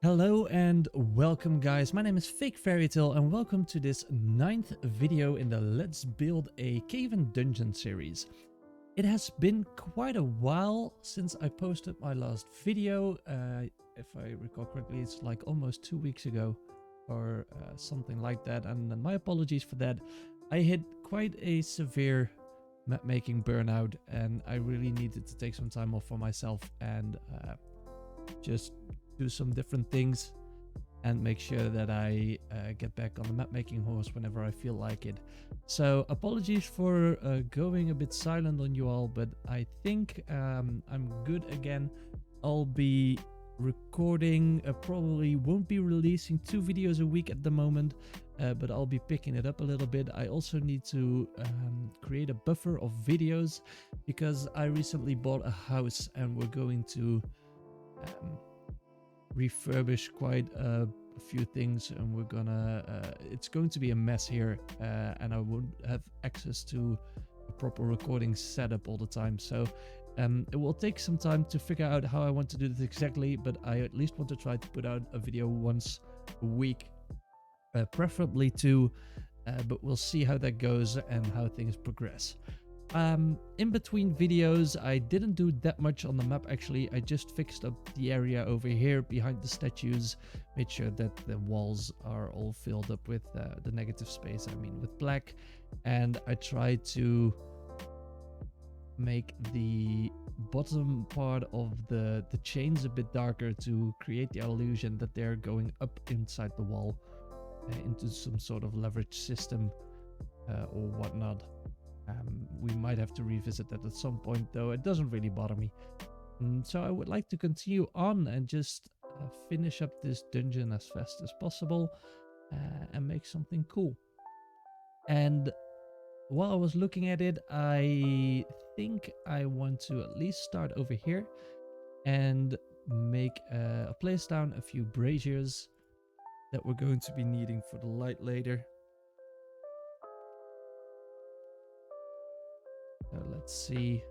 Hello and welcome guys, my name is Fake Fairytale and welcome to this 9th video in the Let's Build a Cave and Dungeon series. It has been quite a while since I posted my last video. If I recall correctly, it's like almost 2 weeks ago or something like that, and my apologies for that. I hit quite a severe map making burnout and I really needed to take some time off for myself and just do some different things and make sure that I get back on the map making horse whenever I feel like it. So apologies for going a bit silent on you all, but I think I'm good again. I'll be recording, probably won't be releasing 2 videos a week at the moment, but I'll be picking it up a little bit. I also need to create a buffer of videos because I recently bought a house and we're going to refurbish quite a few things, and we're gonna it's going to be a mess here, and I won't have access to a proper recording setup all the time, so it will take some time to figure out how I want to do this exactly, but I at least want to try to put out a video once a week, preferably 2, but we'll see how that goes and how things progress. In between videos, I didn't do that much on the map actually. I just fixed up the area over here behind the statues, made sure that the walls are all filled up with the negative space, I mean with black, and I tried to make the bottom part of the chains a bit darker to create the illusion that they're going up inside the wall into some sort of leverage system or whatnot. We might have to revisit that at some point, though it doesn't really bother me. So I would like to continue on and just finish up this dungeon as fast as possible and make something cool. And while I was looking at it, I think I want to at least start over here and make place down a few braziers that we're going to be needing for the light later. So let's see.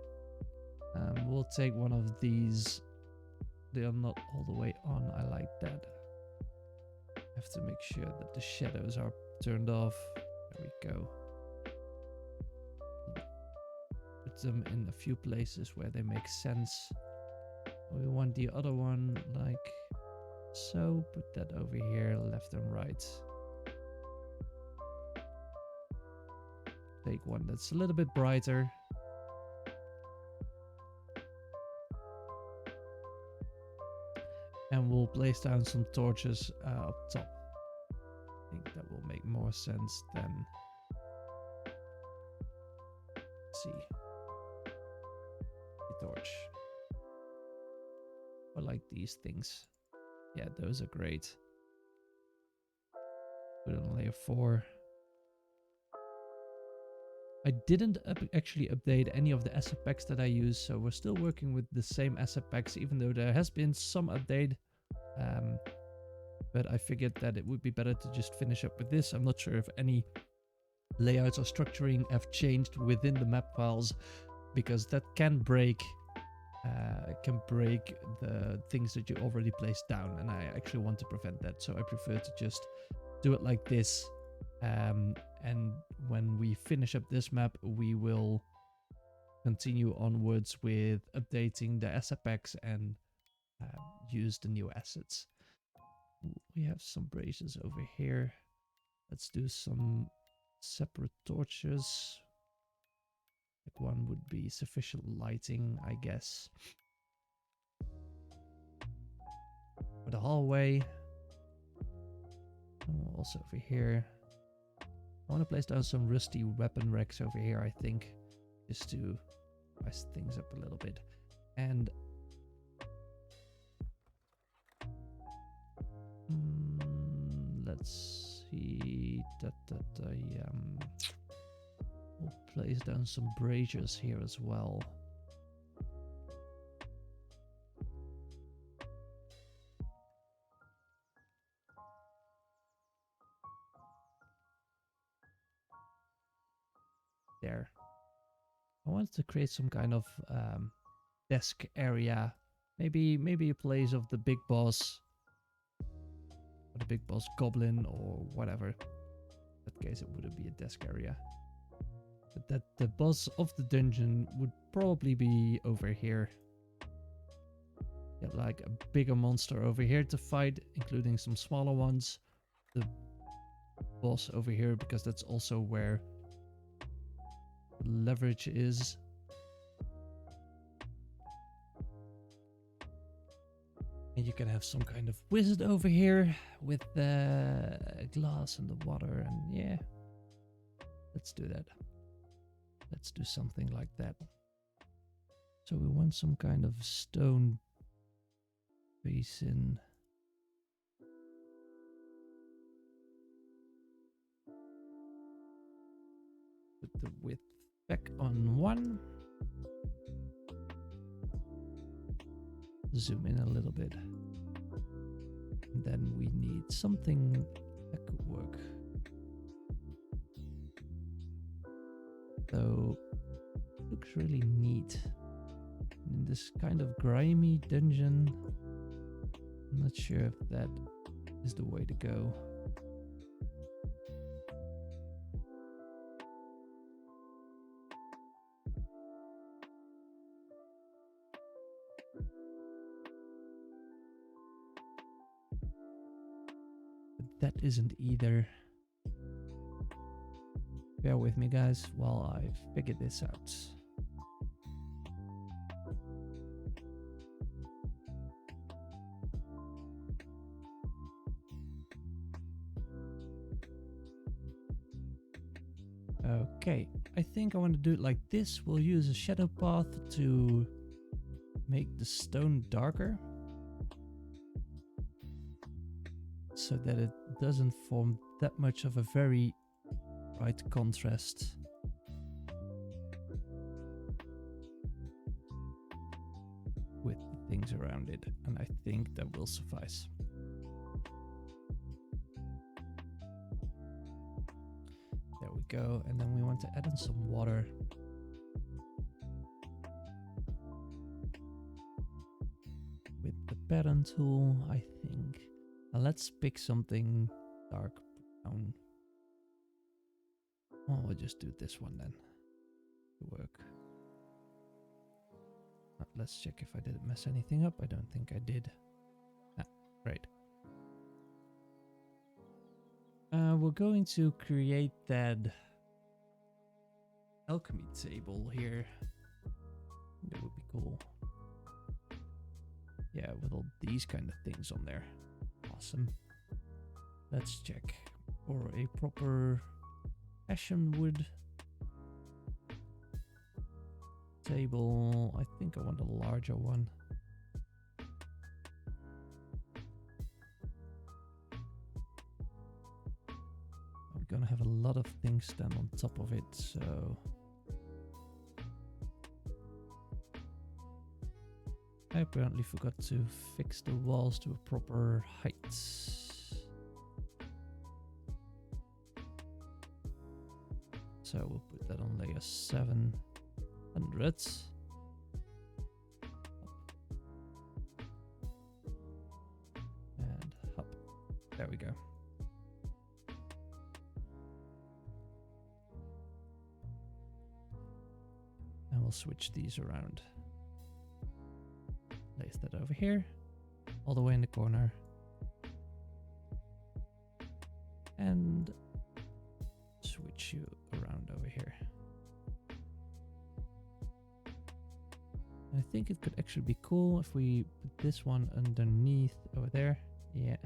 We'll take one of these. They are not all the way on. I like that. Have to make sure that the shadows are turned off. There we go. Put them in a few places where they make sense. We want the other one like so. Put that over here, left and right. Take one that's a little bit brighter. And we'll place down some torches up top. I think that will make more sense than... Let's see. The torch. I like these things. Yeah, those are great. Put it on layer 4. I didn't actually update any of the asset packs that I use, so we're still working with the same asset packs, even though there has been some update. But I figured that it would be better to just finish up with this. I'm not sure if any layouts or structuring have changed within the map files, because that can break the things that you already placed down, and I actually want to prevent that, so I prefer to just do it like this. And when we finish up this map, we will continue onwards with updating the asset packs and use the new assets. We have some braziers over here. Let's do some separate torches. Like one would be sufficient lighting, I guess. For the hallway. Also over here. I want to place down some rusty weapon racks over here, I think, just to spice things up a little bit. And let's see that we'll place down some braziers here as well. There. I wanted to create some kind of desk area, maybe a place of the big boss the big boss goblin or whatever. In that case, it wouldn't be a desk area. But that the boss of the dungeon would probably be over here. Get like a bigger monster over here to fight, including some smaller ones. The boss over here, because that's also where the leverage is. And you can have some kind of wizard over here with the glass and the water, and yeah, let's do that. Let's do something like that. So we want some kind of stone basin. Put the width back on 1. Zoom in a little bit. And then we need something that could work. So, looks really neat. In this kind of grimy dungeon, I'm not sure if that is the way to go. That isn't either. Bear with me, guys, while I figure this out. Okay, I think I want to do it like this. We'll use a shadow path to make the stone darker, so that it doesn't form that much of a very bright contrast. With the things around it, and I think that will suffice. There we go, and then we want to add in some water. With the pattern tool, I think. Now let's pick something dark brown. Oh, we'll just do this one then to work. Let's check if I didn't mess anything up. I don't think I did. Right. We're going to create that alchemy table here. That would be cool. Yeah, with all these kind of things on there. Awesome. Let's check for a proper ashen wood table. I think I want a larger one. We're gonna have a lot of things stand on top of it, so I apparently forgot to fix the walls to a proper height. So we'll put that on layer 700. And up. There we go. And we'll switch these around. Place that over here, all the way in the corner. And switch you around over here. I think it could actually be cool if we put this one underneath over there. Yeah.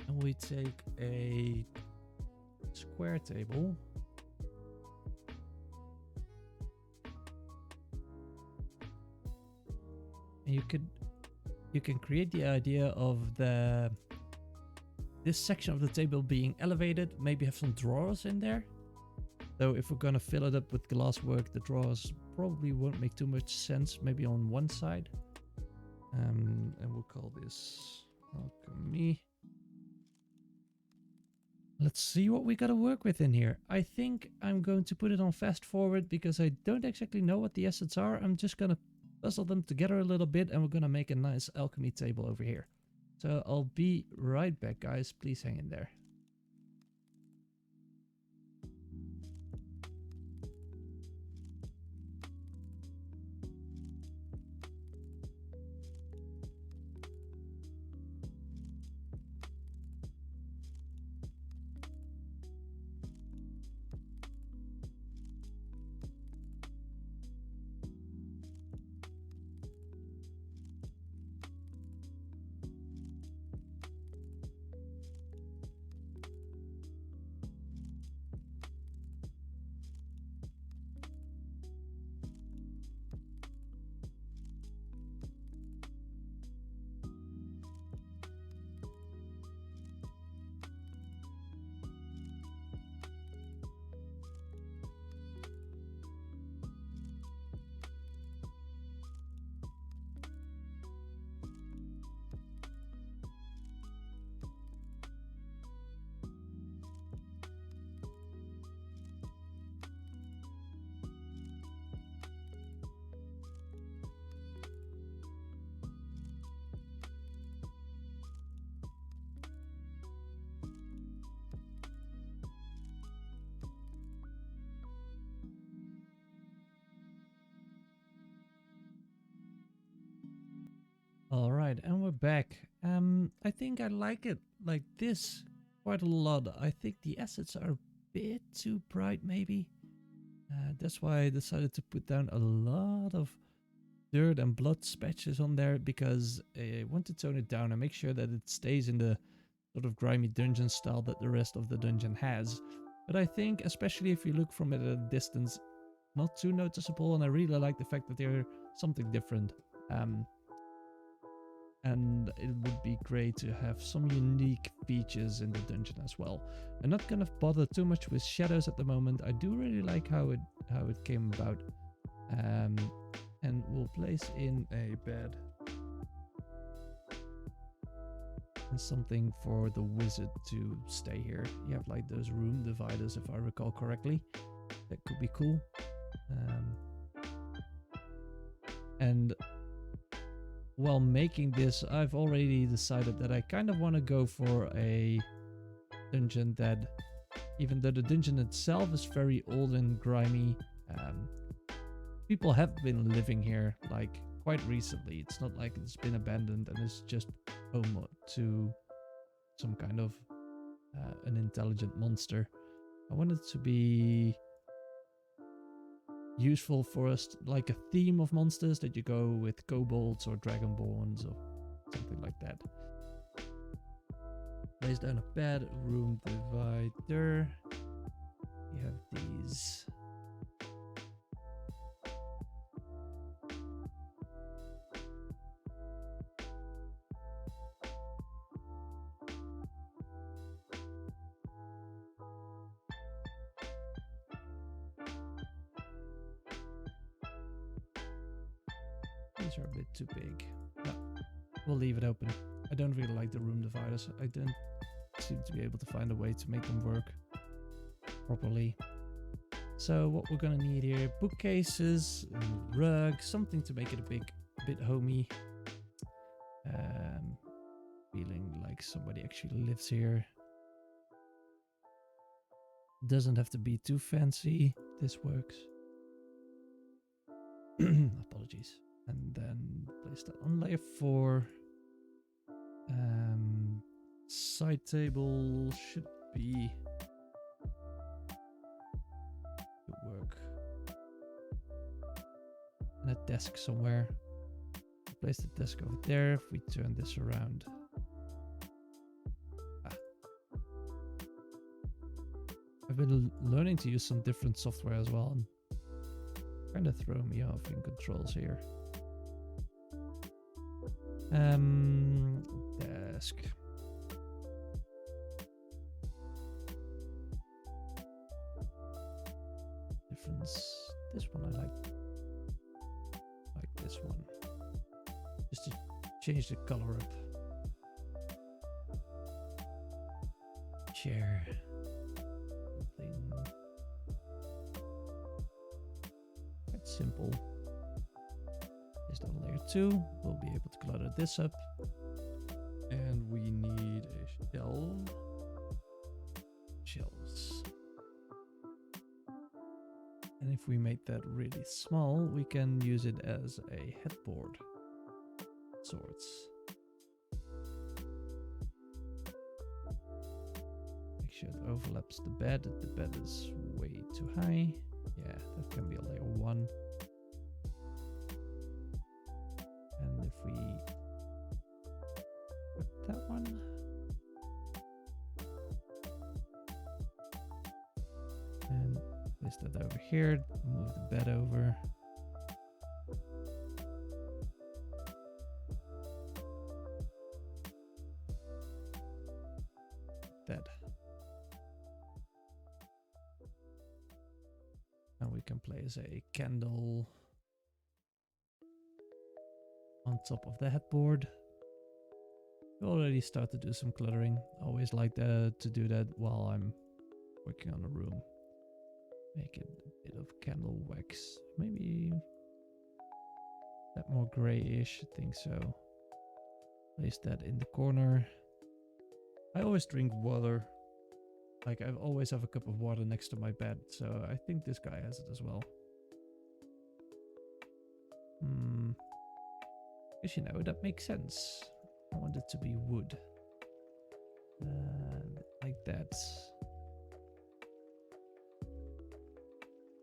And we take a square table. And you can create the idea of this section of the table being elevated, maybe have some drawers in there. Though if we're gonna fill it up with glasswork, the drawers probably won't make too much sense, maybe on one side. And we'll call this Alchemy. Let's see what we gotta work with in here. I think I'm going to put it on fast forward because I don't exactly know what the assets are. I'm just gonna puzzle them together a little bit and we're gonna make a nice alchemy table over here. So I'll be right back, guys. Please hang in there. All right, and we're back. I think I like it like this quite a lot. I think the assets are a bit too bright, maybe. That's why I decided to put down a lot of dirt and blood patches on there, because I want to tone it down and make sure that it stays in the sort of grimy dungeon style that the rest of the dungeon has. But I think, especially if you look from it at a distance, not too noticeable, and I really like the fact that they're something different. And it would be great to have some unique features in the dungeon as well. I'm not gonna bother too much with shadows at the moment. I do really like how it came about. And we'll place in a bed and something for the wizard to stay here. You have like those room dividers, if I recall correctly. That could be cool. And while making this, I've already decided that I kind of want to go for a dungeon that, even though the dungeon itself is very old and grimy, people have been living here like quite recently. It's not like it's been abandoned and it's just home to some kind of an intelligent monster. I want it to be useful for us, like a theme of monsters that you go with kobolds or dragonborns or something like that. Place down a bed, room divider. We have these. These are a bit too big. No, we'll leave it open. I don't really like the room dividers. I don't seem to be able to find a way to make them work properly. So what we're gonna need here, bookcases, and rug, something to make it a bit homey. Feeling like somebody actually lives here. Doesn't have to be too fancy. This works. Apologies. And then place that on layer 4. Side table should be could work. And a desk somewhere. Place the desk over there. If we turn this around. I've been learning to use some different software as well, and kind of throw me off in controls here. Desk. Difference. This one I like this one. Just to change the color up. Chair. Something quite simple. Based on layer 2, we'll be able to clutter this up. And if we make that really small, we can use it as a headboard. Sorts. Make sure it overlaps the bed. The bed is way too high. Yeah, that can be a layer 1. And if we put that one. And place that over here, move the bed over. That. And we can place a candle on top of the headboard. We already start to do some cluttering. Always like to do that while I'm working on a room. Make it a bit of candle wax. Maybe that more grayish, I think so. Place that in the corner. I always drink water. Like I always have a cup of water next to my bed, so I think this guy has it as well. Because you know, that makes sense. I want it to be wood. Like that.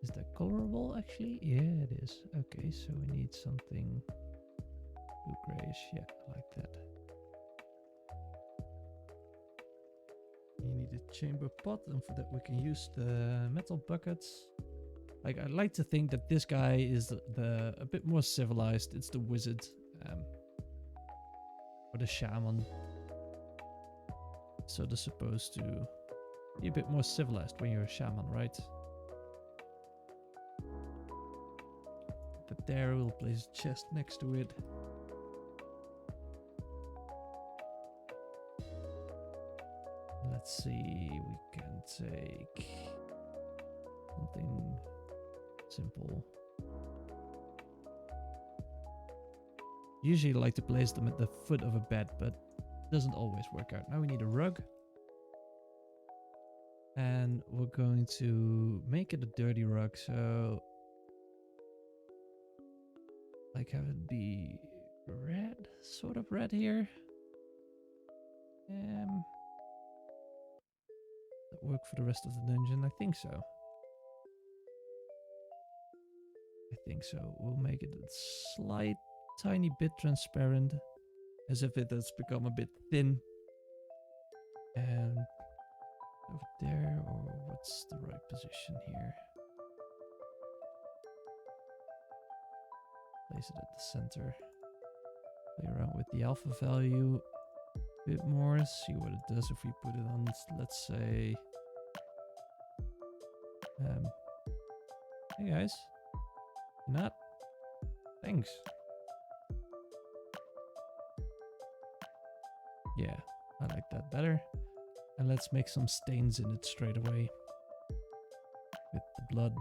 Is that colorable actually? Yeah, it is. Okay, so we need something blue grayish. Yeah, like that. You need a chamber pot, and for that we can use the metal buckets. Like I like to think that this guy is a bit more civilized. It's the wizard, or the shaman. So they're supposed to be a bit more civilized when you're a shaman, right? But there, we'll place a chest next to it. Let's see, we can take something simple. Usually I like to place them at the foot of a bed, but it doesn't always work out. Now we need a rug. And we're going to make it a dirty rug, so like have it be red, sort of red here. That work for the rest of the dungeon? I think so. I think so. We'll make it a slight, tiny bit transparent, as if it has become a bit thin. And over there, or what's the right position here? Place it at the center. Play around with the alpha value a bit more. See what it does if we put it on, let's say... hey guys. Not. Thanks. Yeah, I like that better. And let's make some stains in it straight away. With the blood.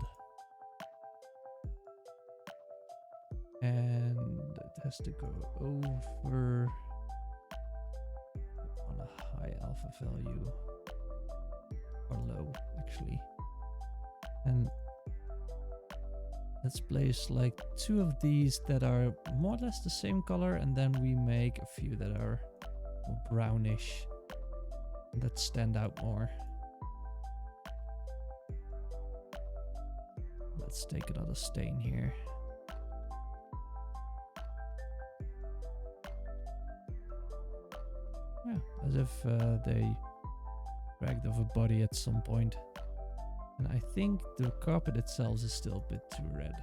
And it has to go over on a high alpha value. Or low, actually. And let's place like 2 of these that are more or less the same color, and then we make a few that are more brownish that stand out more. Let's take another stain here. Yeah, as if they dragged off a body at some point. And I think the carpet itself is still a bit too red.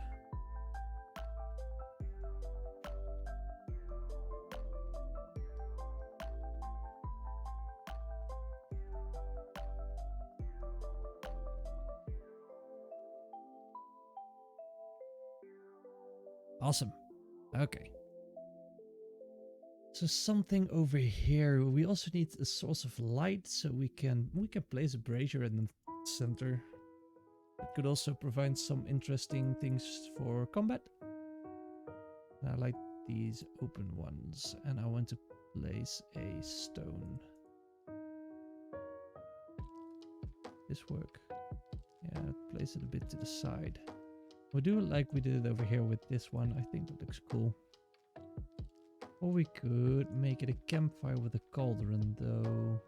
Awesome. Okay. So something over here. We also need a source of light, so we can place a brazier in the center. It could also provide some interesting things for combat. And I like these open ones, and I want to place a stone. This work. Yeah, place it a bit to the side. We'll do it like we did it over here with this one. I think it looks cool. Or we could make it a campfire with a cauldron, though.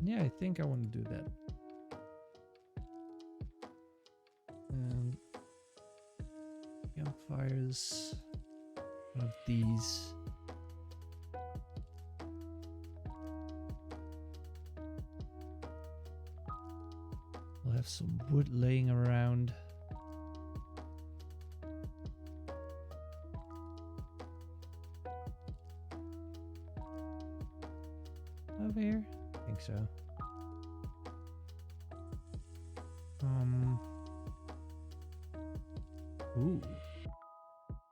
Yeah, I think I want to do that. Campfires. One of these. We'll have some wood laying around. Over here? I think so. Ooh.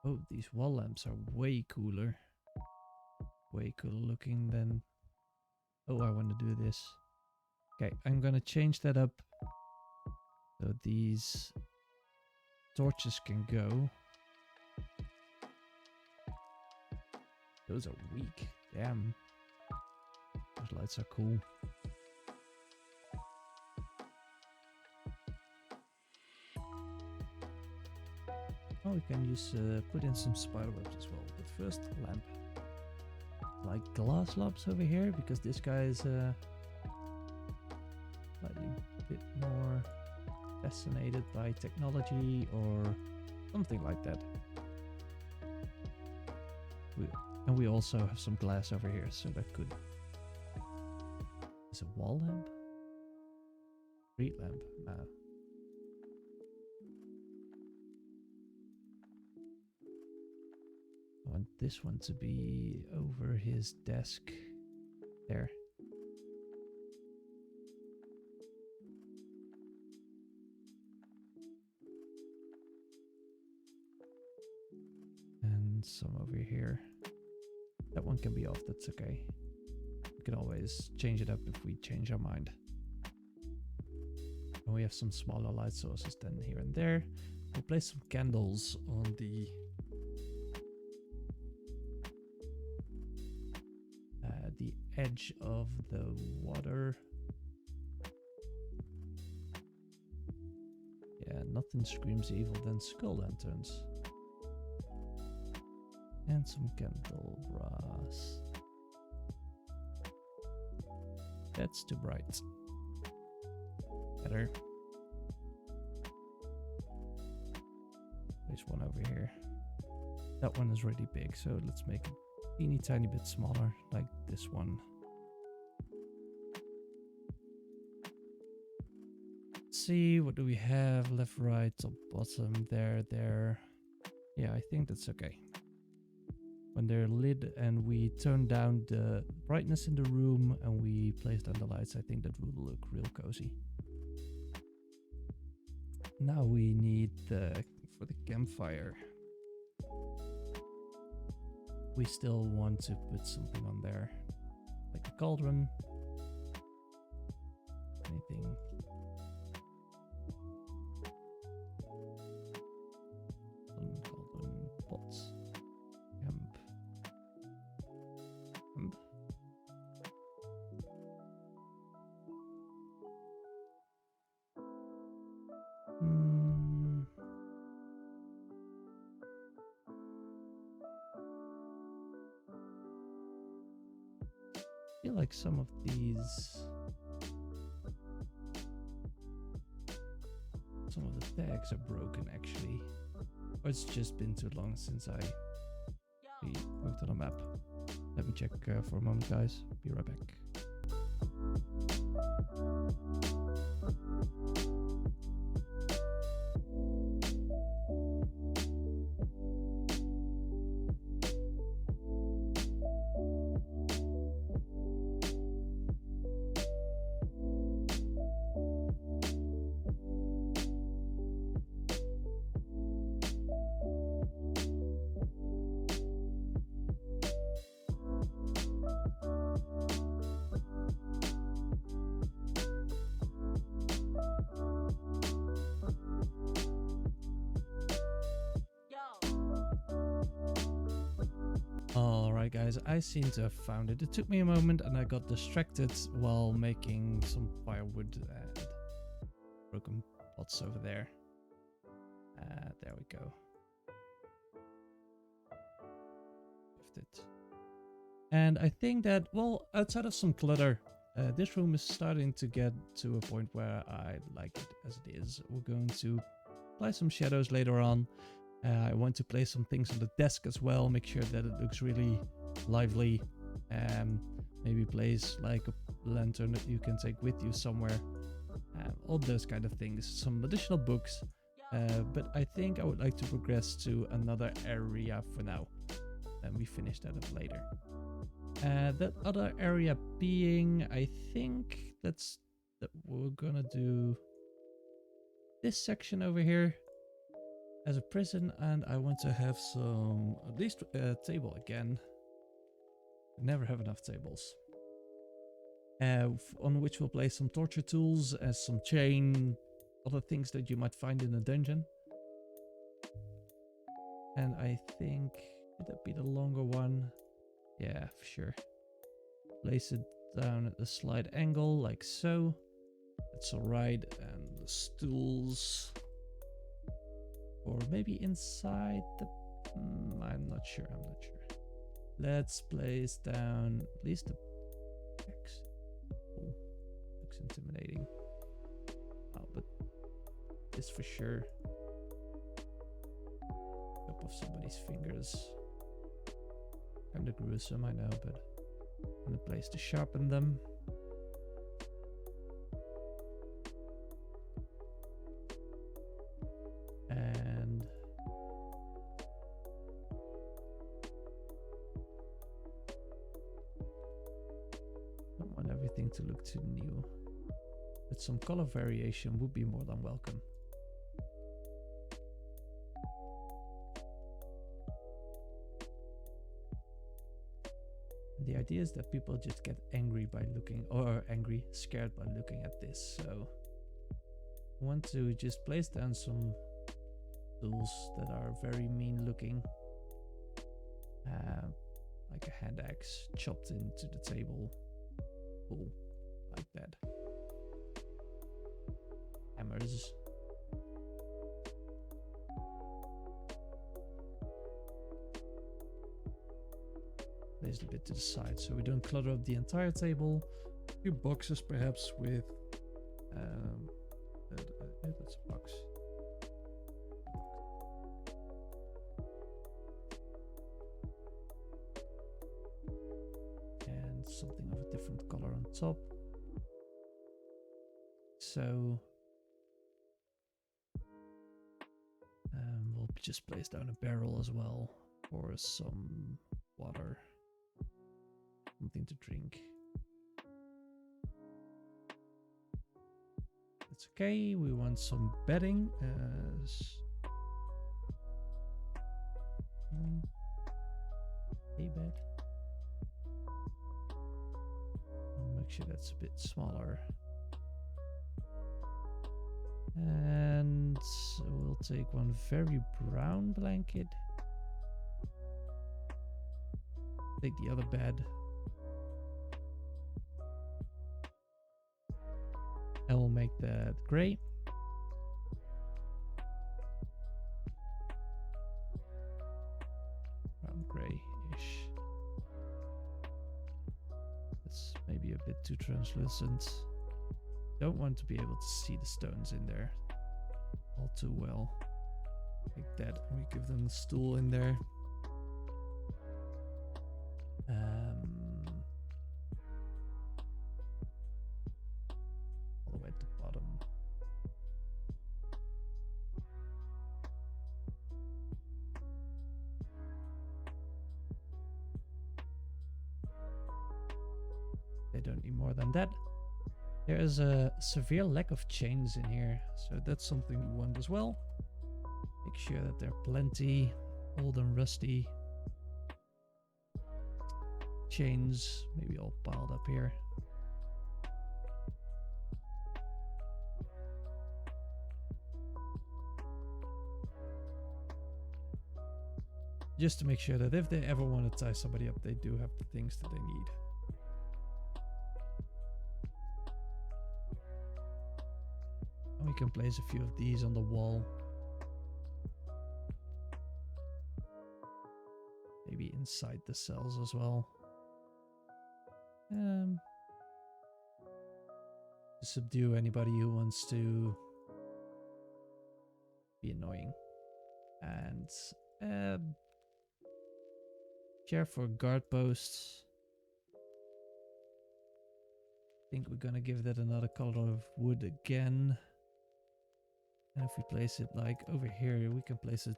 Oh, these wall lamps are way cooler. Way cooler looking than... Oh, I want to do this. Okay, I'm gonna change that up. So these torches can go. Those are weak. Damn. Those lights are cool. Oh, we can use put in some spider webs as well. But first, lamp. Like glass lamps over here, because this guy is slightly a bit more fascinated by technology or something like that. And we also have some glass over here, so that could... Is a wall lamp? Street lamp? No. I want this one to be over his desk. There. And some over here. That one can be off, that's okay. We can always change it up if we change our mind. And we have some smaller light sources then here and there. We'll place some candles on the edge of the water. Yeah, nothing screams evil than skull lanterns. And some candle brass. That's too bright. Better. There's one over here. That one is really big, so let's make it teeny tiny bit smaller, like this one. Let's see, what do we have? Left, right, top, bottom, there. Yeah, I think that's okay. When they're lit and we turn down the brightness in the room and we place down the lights, I think that will look real cozy. Now we need for the campfire. We still want to put something on there, like a cauldron. Anything. Cauldron, pots, camp. I feel like some of the tags are broken actually, or it's just been too long since I worked on a map. Let me check for a moment, guys. Be right back. Alright guys, I seem to have found it. It took me a moment and I got distracted while making some firewood and broken pots over there. There we go. Lift it. And I think that, well, outside of some clutter, this room is starting to get to a point where I like it as it is. We're going to apply some shadows later on. I want to place some things on the desk as well, make sure that it looks really lively. Maybe place like a lantern that you can take with you somewhere. All those kind of things. Some additional books. But I think I would like to progress to another area for now. And we finish that up later. That other area being, I think that we're gonna do this section over here as a prison, and I want to have some, at least a table again. Never have enough tables. On which we'll place some torture tools, as some chain, other things that you might find in a dungeon. And I think, would that be the longer one? Yeah, for sure. Place it down at a slight angle, like so. That's alright. And the stools. Or maybe inside the... I'm not sure. Let's place down at least the X. Oh, looks intimidating. Oh, but this for sure. Top of somebody's fingers. Kind of gruesome, I know, but in a place to sharpen them. And don't want everything to look too new, but some color variation would be more than welcome. The idea is that people just get angry by looking, or scared by looking at this. So I want to just place down some tools that are very mean looking. Like a hand axe chopped into the table. Cool, like that. Hammers. Place a bit to the side so we don't clutter up the entire table. A few boxes perhaps with that's a box. And something of a different color on top. So we'll just place down a barrel as well for some water. Something to drink. That's okay. We want some bedding. A bed. I'll make sure that's a bit smaller. And we'll take one very brown blanket. Take the other bed. And we'll make that gray. Brown gray-ish. That's maybe a bit too translucent. Don't want to be able to see the stones in there all too well. Like that. And we give them a stool in there. All the way at the bottom. They don't need more than that. There is a severe lack of chains in here, so that's something we want as well. Make sure that there are plenty, old and rusty chains, maybe all piled up here. Just to make sure that if they ever want to tie somebody up, they do have the things that they need. And we can place a few of these on the wall. Maybe inside the cells as well. To subdue anybody who wants to be annoying. And chair for guard posts. I think we're gonna give that another color of wood again. And if we place it like over here, we can place it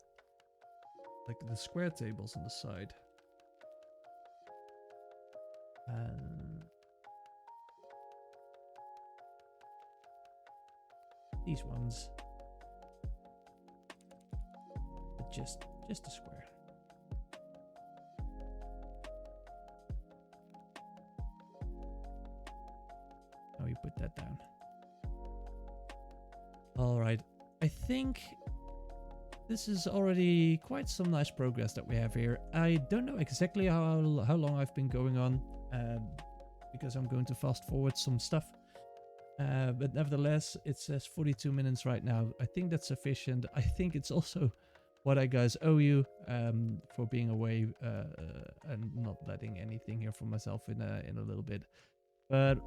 like the square tables on the side. And these ones, but just a square. Now we put that down. All right, I think this is already quite some nice progress that we have here. I don't know exactly how long I've been going on, because I'm going to fast forward some stuff. But nevertheless, it says 42 minutes right now. I think that's sufficient. I think it's also what I guys owe you for being away and not letting anything here from myself in a little bit. But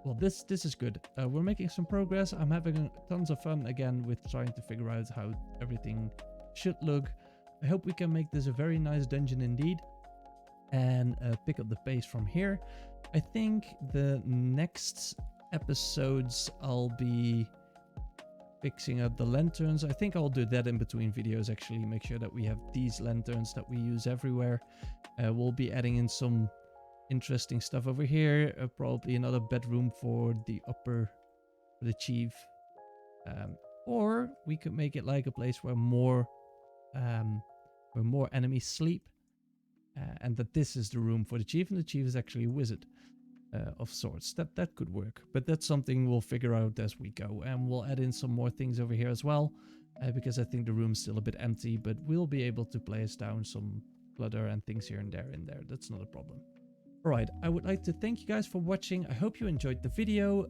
well, this is good. We're making some progress. I'm having tons of fun again with trying to figure out how everything should look. I hope we can make this a very nice dungeon indeed, and pick up the pace from here. I think the next episodes I'll be fixing up the lanterns. I think I'll do that in between videos, actually. Make sure that we have these lanterns that we use everywhere. We'll be adding in some interesting stuff over here. Probably another bedroom for the chief. Or we could make it like a place where more enemies sleep. And that this is the room for the chief, and the chief is actually a wizard of sorts. That could work, but that's something we'll figure out as we go, and we'll add in some more things over here as well, because I think the room's still a bit empty, but we'll be able to place down some clutter and things here and there in there. That's not a problem. Alright, I would like to thank you guys for watching. I hope you enjoyed the video.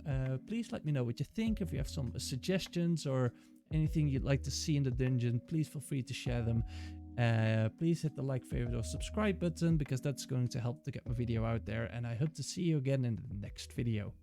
Please let me know what you think. If you have some suggestions or anything you'd like to see in the dungeon, please feel free to share them. Please hit the like, favorite, or subscribe button, because that's going to help to get my video out there, and I hope to see you again in the next video.